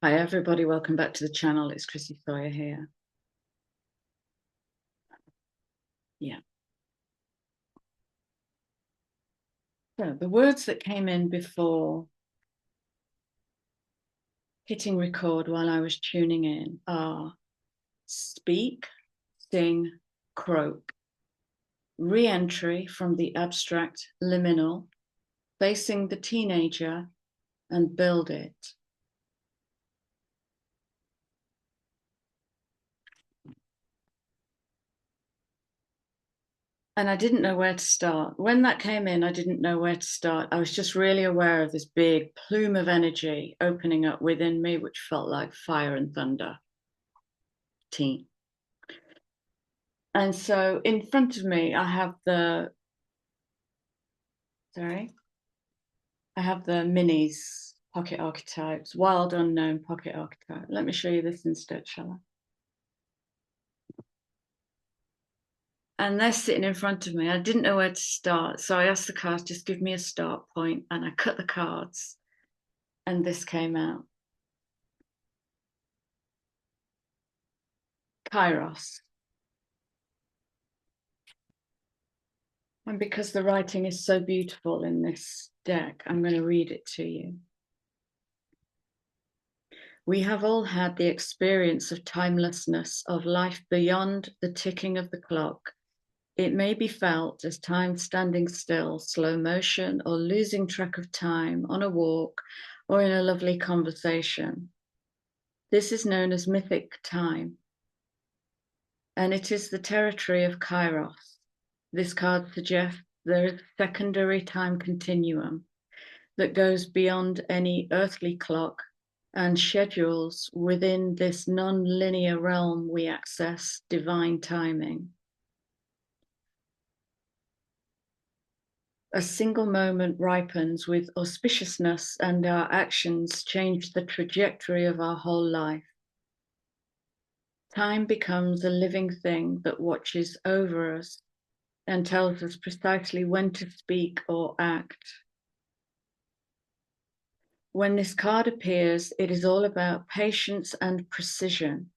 Hi everybody, welcome back to the channel. It's Chrissy Sawyer here. Yeah. So the words that came in before hitting record while I was tuning in are speak, sing, croak, re-entry from the abstract liminal, facing the teenager, and build it. And I didn't know where to start. When that came in, I didn't know where to start. I was just really aware of this big plume of energy opening up within me, which felt like fire and thunder. Teen. And so in front of me, I have the minis, pocket archetypes, wild unknown pocket archetype. Let me show you this instead, shall I? And they're sitting in front of me. I didn't know where to start. So I asked the cards, just give me a start point, and I cut the cards and this came out. Kairos. And because the writing is so beautiful in this deck, I'm going to read it to you. We have all had the experience of timelessness, of life beyond the ticking of the clock. It may be felt as time standing still, slow motion, or losing track of time on a walk or in a lovely conversation. This is known as mythic time, and it is the territory of Kairos. This card suggests there is a secondary time continuum that goes beyond any earthly clock and schedules within this non-linear realm we access divine timing. A single moment ripens with auspiciousness, and our actions change the trajectory of our whole life. Time becomes a living thing that watches over us and tells us precisely when to speak or act. When this card appears, it is all about patience and precision.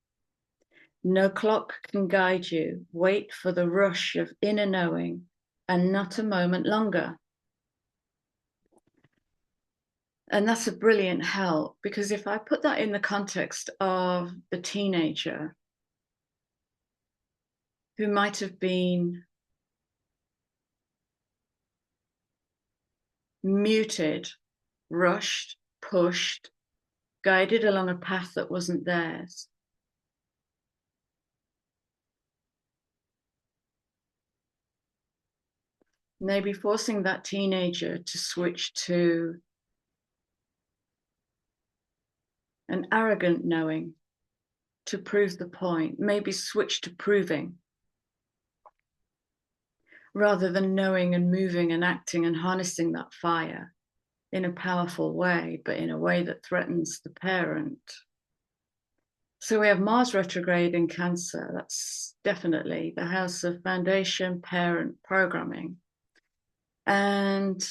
No clock can guide you. Wait for the rush of inner knowing and not a moment longer. And that's a brilliant help, because if I put that in the context of the teenager who might have been muted, rushed, pushed, guided along a path that wasn't theirs. Maybe forcing that teenager to switch to an arrogant knowing to prove the point, maybe switch to proving rather than knowing and moving and acting and harnessing that fire in a powerful way, but in a way that threatens the parent. So we have Mars retrograde in Cancer. That's definitely the house of foundation, parent, programming. And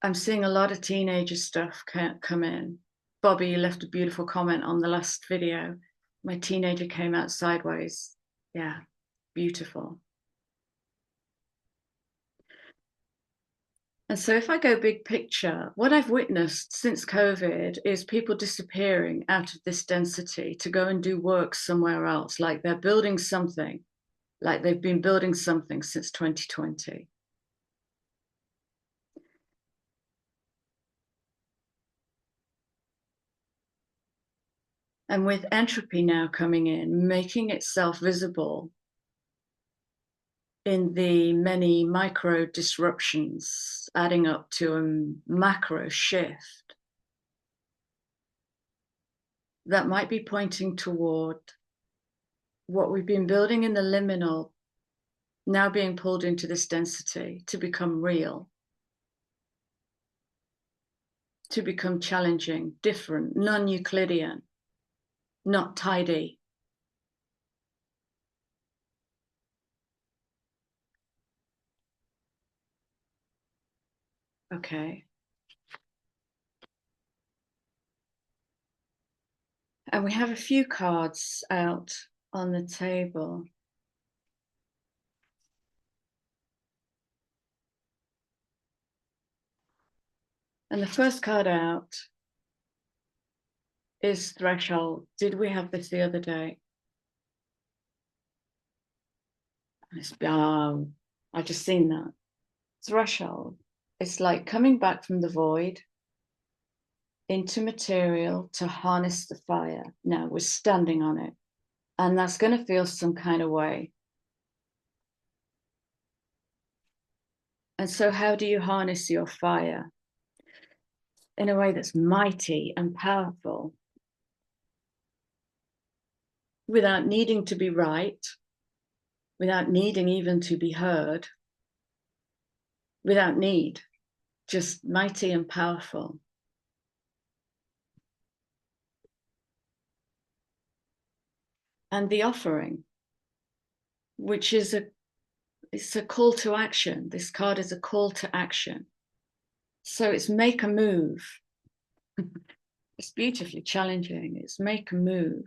I'm seeing a lot of teenager stuff come in. Bobby, you left a beautiful comment on the last video. My teenager came out sideways. Yeah, beautiful. And so if I go big picture, what I've witnessed since COVID is people disappearing out of this density to go and do work somewhere else, like they're building something, like they've been building something since 2020. And with entropy now coming in, making itself visible in the many micro disruptions, adding up to a macro shift that might be pointing toward what we've been building in the liminal now being pulled into this density to become real, to become challenging, different, non-Euclidean, not tidy. Okay. And we have a few cards out on the table. And the first card out is threshold. Did we have this the other day? I've just seen that. Threshold. It's like coming back from the void into material to harness the fire. Now we're standing on it, and that's going to feel some kind of way. And so, how do you harness your fire? In a way that's mighty and powerful, without needing to be right, without needing even to be heard, without need, just mighty and powerful. And the offering, which is it's a call to action. This card is a call to action. So it's make a move. It's beautifully challenging. It's make a move.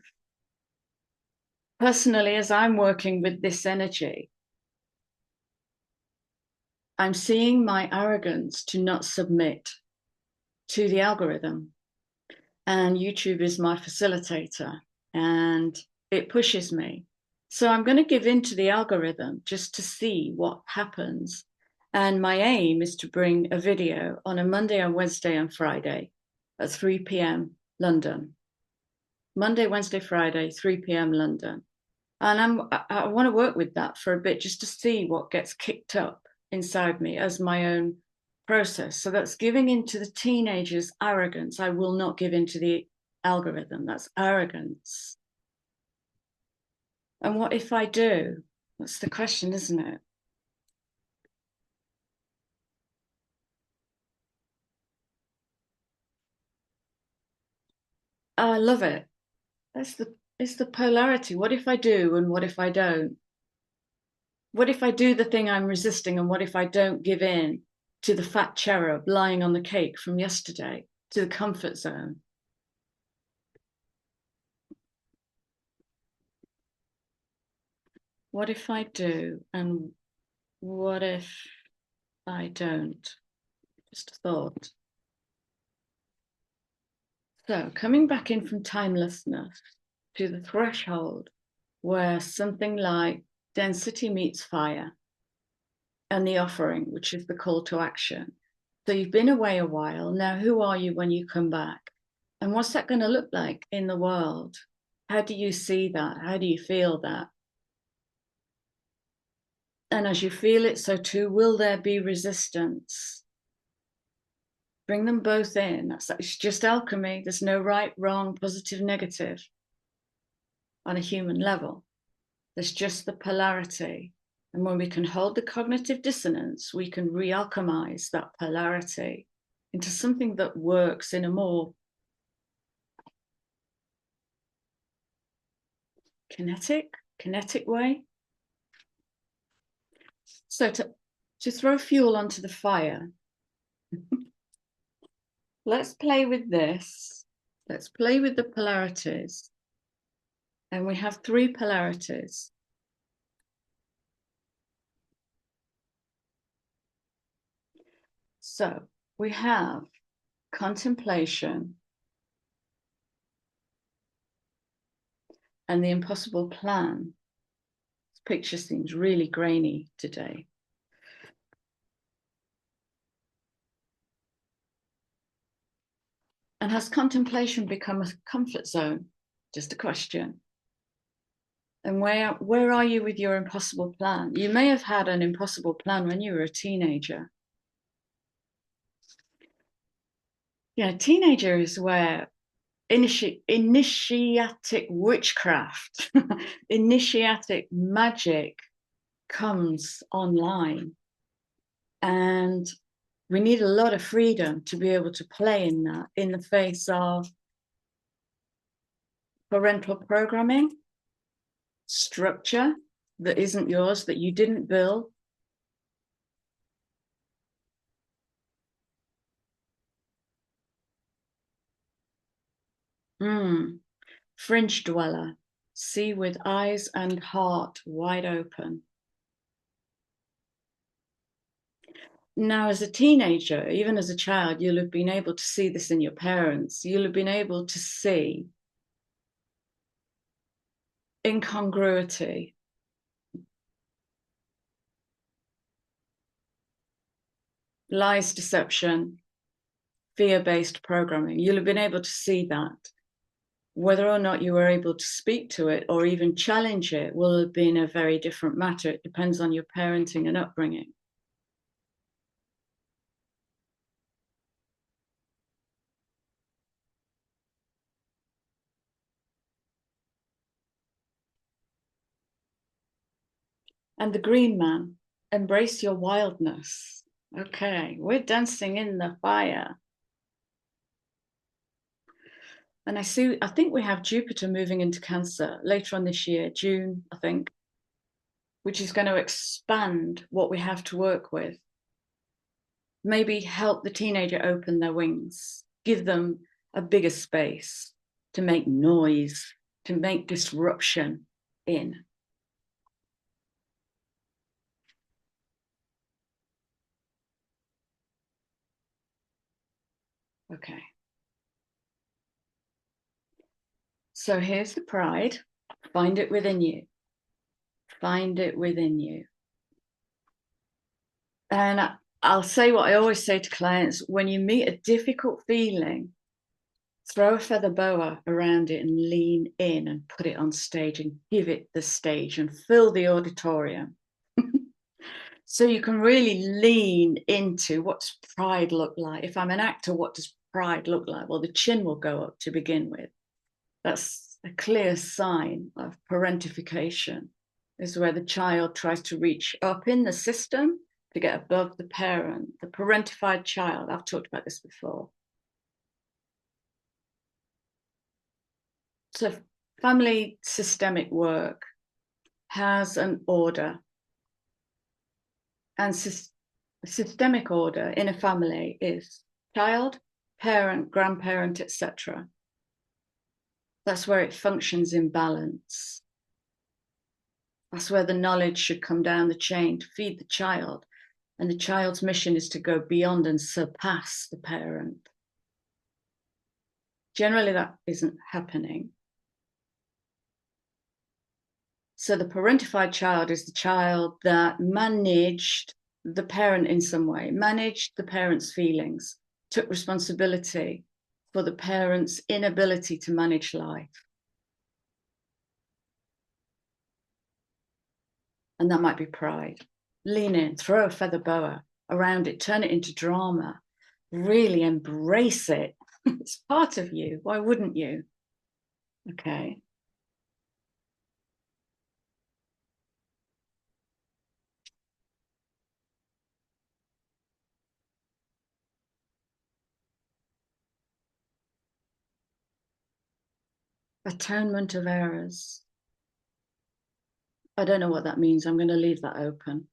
Personally, as I'm working with this energy, I'm seeing my arrogance to not submit to the algorithm. And YouTube is my facilitator, and it pushes me. So I'm going to give in to the algorithm just to see what happens. And my aim is to bring a video on a Monday, and Wednesday, and Friday at 3 p.m. London. Monday, Wednesday, Friday, 3 p.m. London. And I want to work with that for a bit just to see what gets kicked up inside me as my own process. So that's giving into the teenager's arrogance. I will not give into the algorithm. That's arrogance. And what if I do? That's the question, isn't it? I love it. It's the polarity. What if I do and what if I don't? What if I do the thing I'm resisting and what if I don't give in to the fat cherub lying on the cake from yesterday, to the comfort zone? What if I do and what if I don't? Just a thought. So coming back in from timelessness to the threshold where something like density meets fire and the offering, which is the call to action. So you've been away a while. Now, who are you when you come back? And what's that going to look like in the world? How do you see that? How do you feel that? And as you feel it, so too will there be resistance. Bring them both in. It's just alchemy. There's no right, wrong, positive, negative on a human level. There's just the polarity. And when we can hold the cognitive dissonance, we can re-alchemize that polarity into something that works in a more kinetic way. So to throw fuel onto the fire, let's play with this. Let's play with the polarities. And we have 3 polarities. So we have contemplation and the impossible plan. This picture seems really grainy today. And has contemplation become a comfort zone? Just a question. And where are you with your impossible plan? You may have had an impossible plan when you were a teenager. Yeah, teenager is where initiatic witchcraft, initiatic magic comes online. And we need a lot of freedom to be able to play in that in the face of parental programming, structure that isn't yours, that you didn't build. Fringe dweller, see with eyes and heart wide open. Now, as a teenager, even as a child, you'll have been able to see this in your parents. You'll have been able to see incongruity, lies, deception, fear-based programming. You'll have been able to see that. Whether or not you were able to speak to it or even challenge it will have been a very different matter. It depends on your parenting and upbringing. And the green man, embrace your wildness. Okay, we're dancing in the fire. And I think we have Jupiter moving into Cancer later on this year, June, I think, which is going to expand what we have to work with. Maybe help the teenager open their wings, give them a bigger space to make noise, to make disruption in. Okay. So here's the pride. Find it within you. Find it within you. And I'll say what I always say to clients, when you meet a difficult feeling, throw a feather boa around it and lean in and put it on stage and give it the stage and fill the auditorium. So you can really lean into what's pride look like. If I'm an actor, what does pride look like? Well, the chin will go up to begin with. That's a clear sign of parentification, is where the child tries to reach up in the system to get above the parent, the parentified child. I've talked about this before. So family systemic work has an order, and systemic order in a family is child, parent, grandparent, etc. That's where it functions in balance. That's where the knowledge should come down the chain to feed the child. And the child's mission is to go beyond and surpass the parent. Generally, that isn't happening. So the parentified child is the child that managed the parent in some way, managed the parent's feelings, took responsibility for the parent's inability to manage life. And that might be pride. Lean in, throw a feather boa around it, turn it into drama, really embrace it. It's part of you. Why wouldn't you? Okay. Atonement of errors. I don't know what that means. I'm going to leave that open.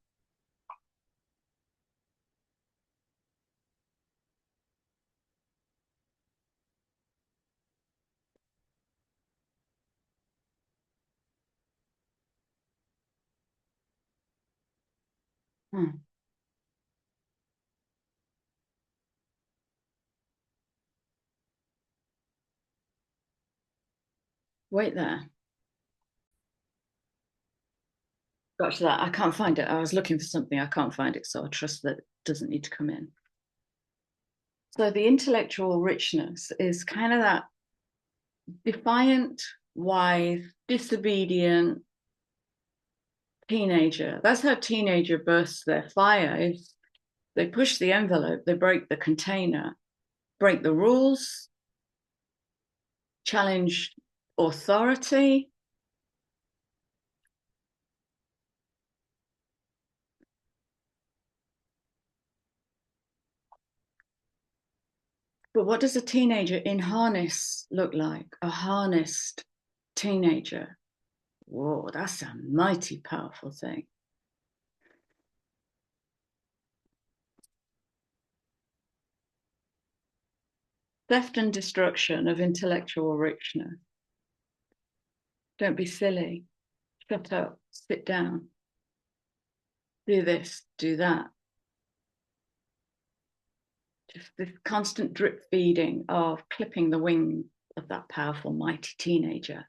Hmm. Wait there. Got to that. I can't find it. I was looking for something. I can't find it. So I trust that it doesn't need to come in. So the intellectual richness is kind of that defiant, wise, disobedient teenager. That's how teenager bursts their fire. Is they push the envelope, they break the container, break the rules, challenge authority. But what does a teenager in harness look like? A harnessed teenager. Whoa, that's a mighty powerful thing. Theft and destruction of intellectual richness. Don't be silly. Shut up. Sit down. Do this, do that. Just this constant drip feeding of clipping the wing of that powerful, mighty teenager,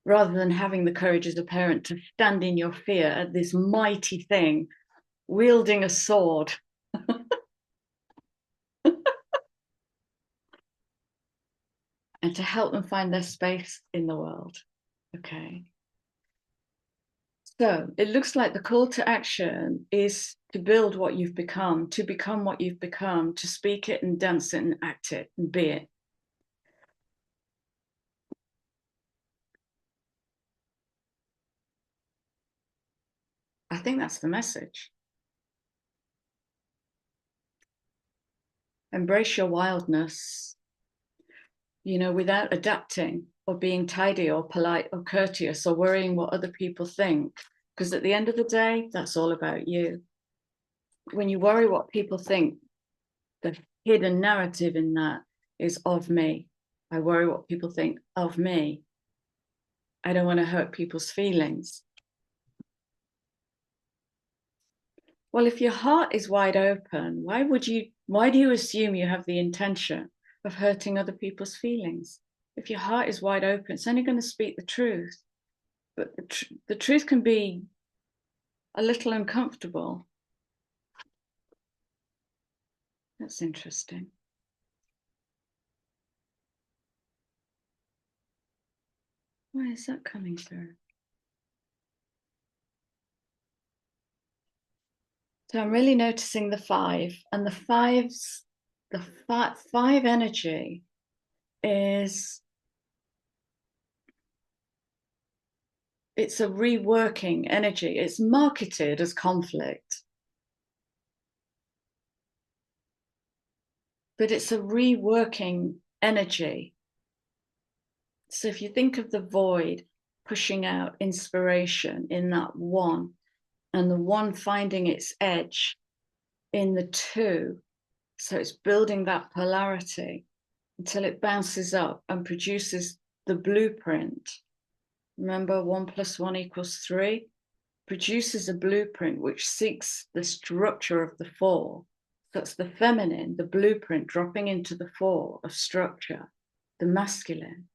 rather than having the courage as a parent to stand in your fear at this mighty thing wielding a sword. And to help them find their space in the world. Okay. So it looks like the call to action is to build what you've become, to become what you've become, to speak it and dance it and act it and be it. I think that's the message. Embrace your wildness, without adapting or being tidy or polite or courteous or worrying what other people think. Because at the end of the day, that's all about you. When you worry what people think, the hidden narrative in that is of me. I worry what people think of me. I don't want to hurt people's feelings. Well, if your heart is wide open, why do you assume you have the intention of hurting other people's feelings? If your heart is wide open, it's only going to speak the truth. But the truth can be a little uncomfortable. That's interesting. Why is that coming through? So I'm really noticing the five, and the five energy is, it's a reworking energy. It's marketed as conflict, but it's a reworking energy. So if you think of the void pushing out inspiration in that one, and the one finding its edge in the two, so it's building that polarity until it bounces up and produces the blueprint. Remember, 1 + 1 = 3, produces a blueprint which seeks the structure of the four. That's the feminine, the blueprint dropping into the four of structure, the masculine.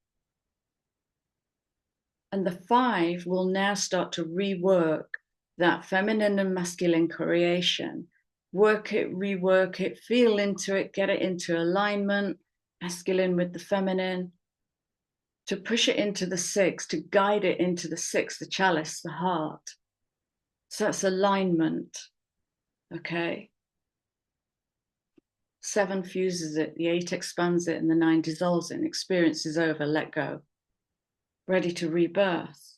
And the five will now start to rework that feminine and masculine creation. Work it, rework it, feel into it, get it into alignment, masculine with the feminine, to push it into the six, to guide it into the six, the chalice, the heart. So that's alignment, okay? 7 fuses it, the 8 expands it, and the 9 dissolves it, and experience is over, let go. Ready to rebirth.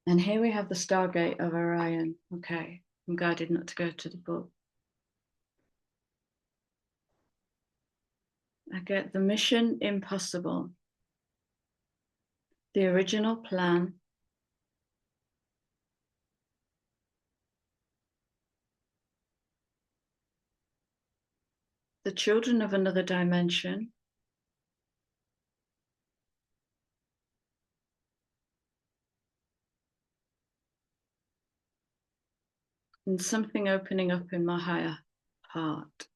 And here we have the Stargate of Orion. Okay, I'm guided not to go to the book. I get the mission impossible, the original plan, the children of another dimension, and something opening up in my higher heart.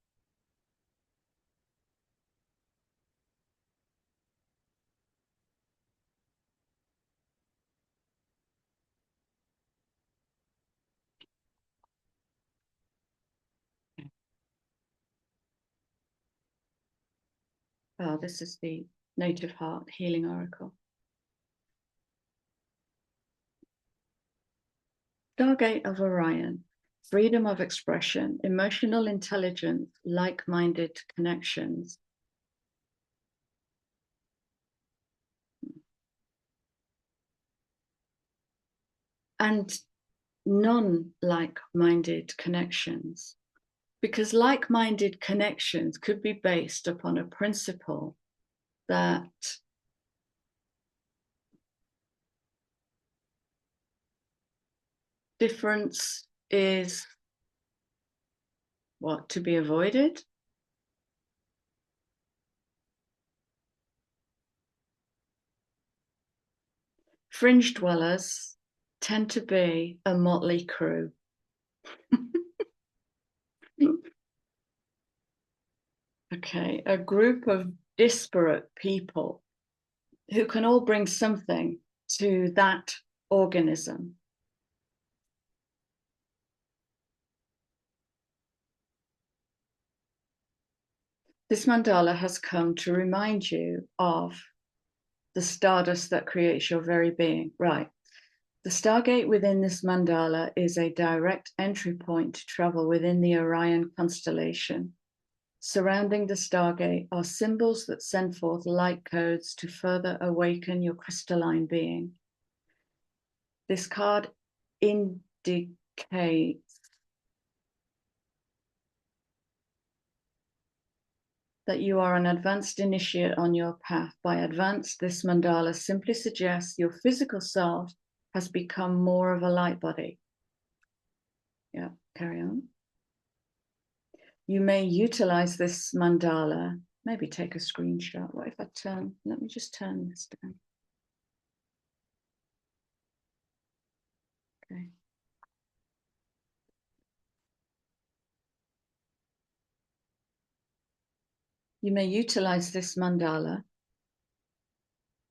Oh, this is the Native Heart Healing Oracle. Stargate of Orion, freedom of expression, emotional intelligence, like-minded connections. And non-like-minded connections. Because like-minded connections could be based upon a principle that difference is what, to be avoided? Fringe dwellers tend to be a motley crew. Okay, a group of disparate people who can all bring something to that organism. This mandala has come to remind you of the stardust that creates your very being. Right. The stargate within this mandala is a direct entry point to travel within the Orion constellation. Surrounding the stargate are symbols that send forth light codes to further awaken your crystalline being. This card indicates that you are an advanced initiate on your path. By advanced, this mandala simply suggests your physical self has become more of a light body. Yeah, carry on. You may utilize this mandala, maybe take a screenshot. What if I turn, let me just turn this down. Okay. You may utilize this mandala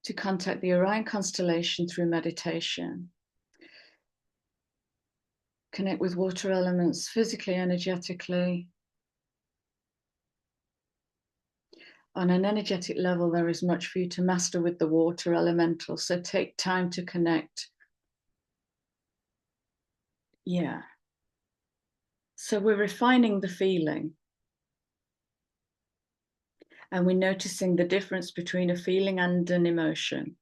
to contact the Orion constellation through meditation. Connect with water elements physically, energetically. On an energetic level, there is much for you to master with the water elemental. So take time to connect. Yeah. So we're refining the feeling. And we're noticing the difference between a feeling and an emotion.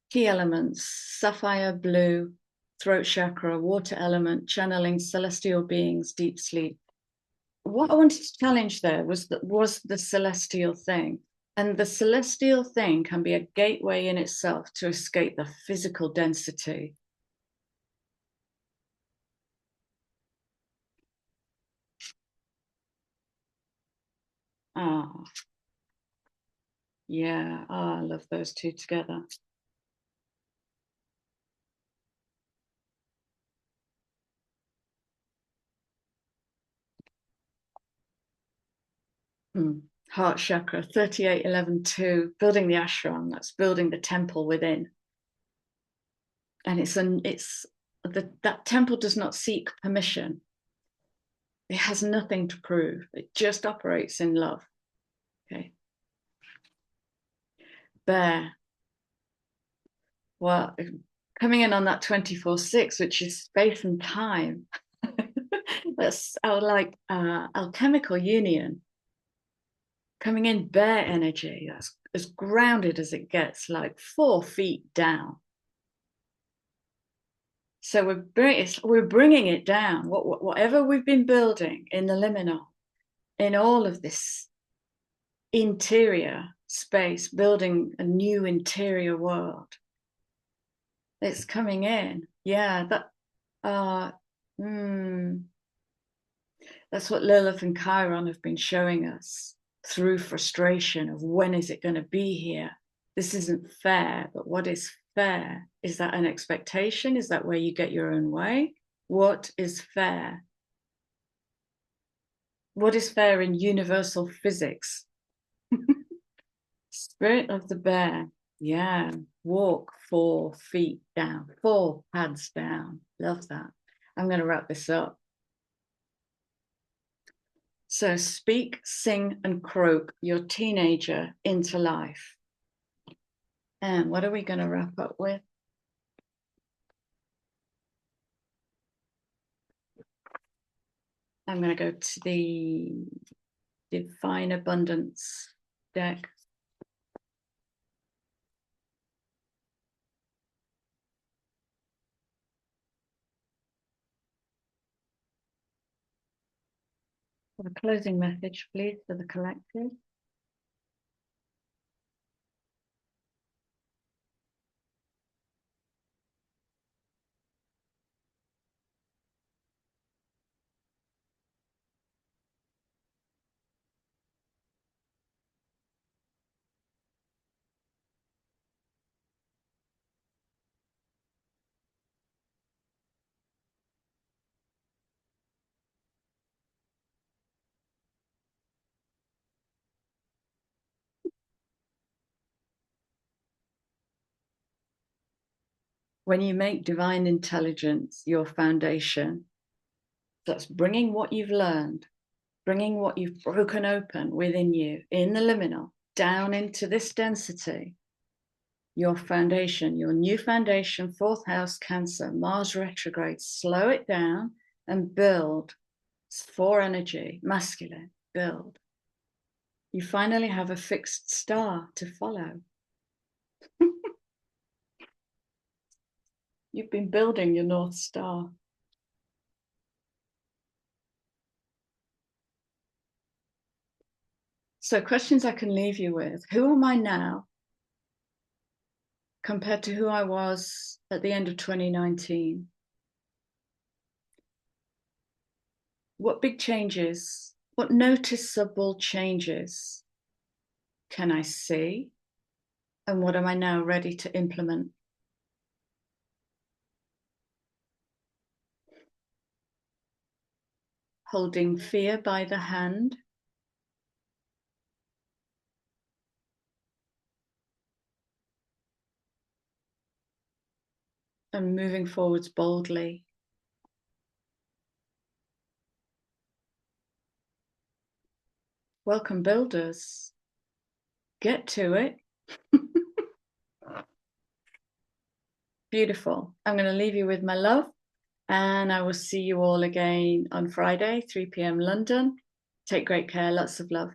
Key elements: sapphire blue, throat chakra, water element, channeling celestial beings, deep sleep. What I wanted to challenge there was the celestial thing. And the celestial thing can be a gateway in itself to escape the physical density. Ah, yeah, I love those two together. Heart chakra, 3811-2, building the ashram, that's building the temple within. And that temple does not seek permission. It has nothing to prove. It just operates in love. Okay. Bear. Well, coming in on that 24/6, which is space and time. That's our like alchemical union. Coming in bear energy, that's as grounded as it gets, like 4 feet down. So we're bringing it down. Whatever we've been building in the liminal, in all of this interior space, building a new interior world. It's coming in. Yeah, that's what Lilith and Chiron have been showing us through frustration of when is it going to be here? This isn't fair, but what is fair? Is that an expectation? Is that where you get your own way? What is fair? What is fair in universal physics? Spirit of the bear. Yeah. Walk 4 feet down, 4 pads down. Love that. I'm going to wrap this up. So speak, sing, and croak your teenager into life. And what are we going to wrap up with? I'm going to go to the Divine Abundance deck. For a closing message, please, for the collective. When you make divine intelligence your foundation, that's bringing what you've learned, bringing what you've broken open within you in the liminal down into this density, your foundation, your new foundation, fourth house, Cancer, Mars retrograde, slow it down and build. It's 4 energy, masculine, build. You finally have a fixed star to follow. You've been building your North Star. So questions I can leave you with. Who am I now compared to who I was at the end of 2019? What big changes, what noticeable changes can I see? And what am I now ready to implement? Holding fear by the hand. And moving forwards boldly. Welcome, builders. Get to it. Beautiful. I'm going to leave you with my love, and I will see you all again on Friday, 3 p.m. London. Take great care. Lots of love.